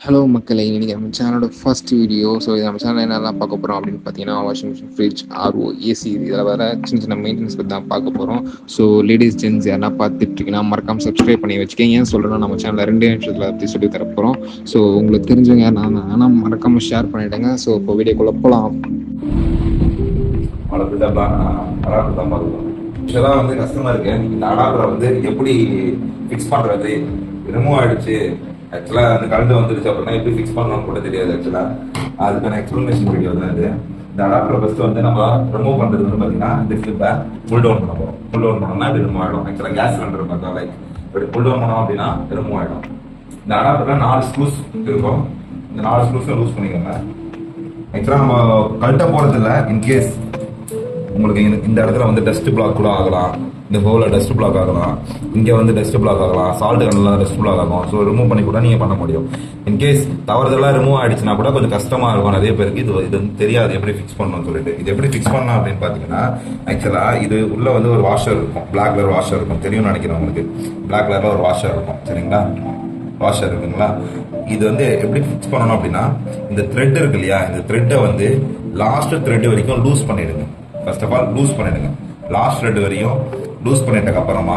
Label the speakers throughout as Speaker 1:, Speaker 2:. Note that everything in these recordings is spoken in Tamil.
Speaker 1: ஹலோ மக்களே, இன்னைக்கு நம்ம சேனலோட ஃபர்ஸ்ட் வீடியோ. ஸோ இது நம்ம சேனலில் என்னெல்லாம் பார்க்க போகிறோம் அப்படின்னு பார்த்தீங்கன்னா, washing machine, fridge, RO, AC இதில் வர சின்ன சின்ன மெயின்டெனன்ஸ் பற்றி தான் பார்க்க போகிறோம். ஸோ லேடிஸ் ஜென்ஸ் யாரா பார்த்துட்ருக்கீங்கன்னா மறக்காம சப்ஸ்கிரைப் பண்ணி வச்சுக்கேன். ஏன் சொல்கிறேன்னா, நம்ம சேனலில் 2 நிமிஷத்தில் பற்றி சொல்லி தரப்போகிறோம். ஸோ உங்களுக்கு தெரிஞ்சவங்க ஆனால் மறக்காமல் ஷேர் பண்ணிவிடுங்க. ஸோ இப்போ வீடியோக்குள்ளே போகலாம்.
Speaker 2: இதெல்லாம் வந்து கஷ்டமா இருக்கு. இந்த அடாப்டரை வந்து எப்படி ஃபிக்ஸ் பண்றது, ரிமூவ் ஆயிடுச்சு. ஆக்சுவலா அந்த கரண்ட் வந்துருச்சு அப்படின்னா எப்படி ஃபிக்ஸ் பண்ணணும்னு கூட தெரியாது. ஆக்சுவலா அதுக்கான எக்ஸ்பிளனேஷன் வீடியோ தான் இது. இந்த அடாப்டரை ஃபர்ஸ்ட் வந்து நம்ம ரிமூவ் பண்றது வந்து பாத்தீங்கன்னா இந்த கிளிப்பை புல் டவுன் பண்ண போறோம். புல் டவுன் பண்ணோம்னா இது ரிமூவ் ஆயிடும். ஆக்சுவலா கேஸ் சிலிண்டர் பார்த்தா லைக் இப்படி புல் டவுன் பண்ணோம் அப்படின்னா ரிமூவ் ஆயிடும். இந்த அடாப்டர்ல 4 ஸ்க்ரூஸ் இருக்கும். இந்த 4 ஸ்க்ரூஸும் லூஸ் பண்ணிக்கோங்க. ஆக்சுவலா நம்ம கழட்ட போறது இல்லை. இன்கேஸ் உங்களுக்கு இந்த இடத்துல வந்து டஸ்ட் பிளாக் கூட ஆகலாம், இந்த ஹோல டஸ்ட் பிளாக் ஆகலாம், இங்க வந்து டஸ்ட் பிளாக் ஆகலாம், சால்ட் கண்ணில் டஸ்ட் பிளாக் ஆகும். ஸோ ரிமூவ் பண்ணி கூட நீங்க பண்ண முடியும். இன்கேஸ் தவறுதெல்லாம் ரிமூவ் ஆயிடுச்சுன்னா கூட கொஞ்சம் கஷ்டமா இருக்கும் நிறைய பேருக்கு. இது தெரியாது எப்படி ஃபிக்ஸ் பண்ணணும்னு சொல்லிட்டு. இது எப்படி ஃபிக்ஸ் பண்ணலாம் அப்படின்னு பாத்தீங்கன்னா, ஆக்சுவலா இது உள்ள வந்து ஒரு வாஷர் இருக்கும், பிளாக் கலர் வாஷர் இருக்கும். தெரியும்னு நினைக்கிறேன் உங்களுக்கு. பிளாக் கலர்ல ஒரு வாஷர் இருக்கும், சரிங்களா? வாஷர் இருக்குங்களா? இது வந்து எப்படி ஃபிக்ஸ் பண்ணணும் அப்படின்னா, இந்த த்ரெட் இருக்கு இல்லையா, இந்த த்ரெட்டை வந்து லாஸ்ட் த்ரெட் வரைக்கும் லூஸ் பண்ணிடுங்க. ஃபர்ஸ்ட் ஆஃப் ஆல் லூஸ் பண்ணிடுங்க. லாஸ்ட் த்ரெட் வரையும் லூஸ் பண்ணிட்டதுக்கு அப்புறமா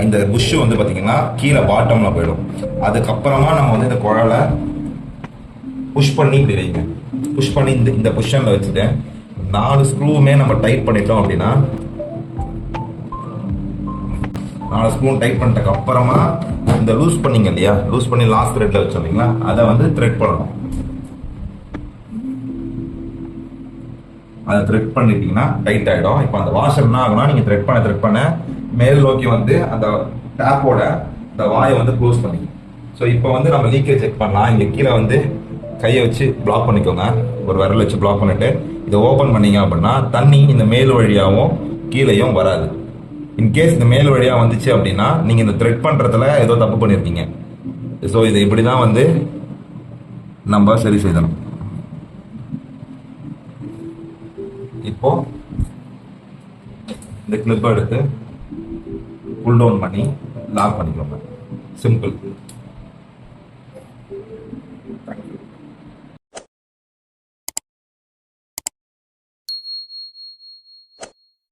Speaker 2: இந்த புஷ் வந்து பாத்தீங்கன்னா கீழே பாட்டம்ல போயிடும். அதுக்கப்புறமா நம்ம வந்து இந்த குழலை புஷ் பண்ணி இப்படி வைங்க. புஷ் பண்ணி இந்த பொசிஷன்ல வச்சுட்டு 4 ஸ்க்ரூவுமே நம்ம டைட் பண்ணிட்டோம் அப்படின்னா, 4 ஸ்க்ரூ டைட் பண்ணிட்டதுக்கு அப்புறமா இந்த லூஸ் பண்ணீங்க இல்லையா, லூஸ் பண்ணி லாஸ்ட் த்ரெட்ல வச்சோம் இல்லைங்களா, அதை வந்து த்ரெட் பண்ணணும். அதை த்ரெட் பண்ணிட்டீங்கன்னா டைட் ஆயிடும். இப்போ அந்த வாஷர் என்ன ஆகும்னா, நீங்க த்ரெட் பண்ண மேல் நோக்கி வந்து அந்த டேப்போட இந்த வாயை வந்து க்ளோஸ் பண்ணிங்க. ஸோ இப்போ வந்து நம்ம லீக்கேஜ் செக் பண்ணலாம். இங்க கீழே வந்து கையை வச்சு பிளாக் பண்ணிக்கோங்க. ஒரு விரல் வச்சு பிளாக் பண்ணிட்டு இதை ஓபன் பண்ணீங்க அப்படின்னா தண்ணி இந்த மேல் வழியாகவும் கீழேயும் வராது. இன்கேஸ் இந்த மேல் வழியா வந்துச்சு அப்படின்னா நீங்க இந்த த்ரெட் பண்றதுல ஏதோ தப்பு பண்ணிருக்கீங்க. ஸோ இதை இப்படிதான் வந்து நம்ம சரி செய்யணும். இப்போ இந்த கிளிப்பை எடுத்து புல் டவுன் பண்ணி லாக் பண்ணிக்கோங்க. சிம்பிள்.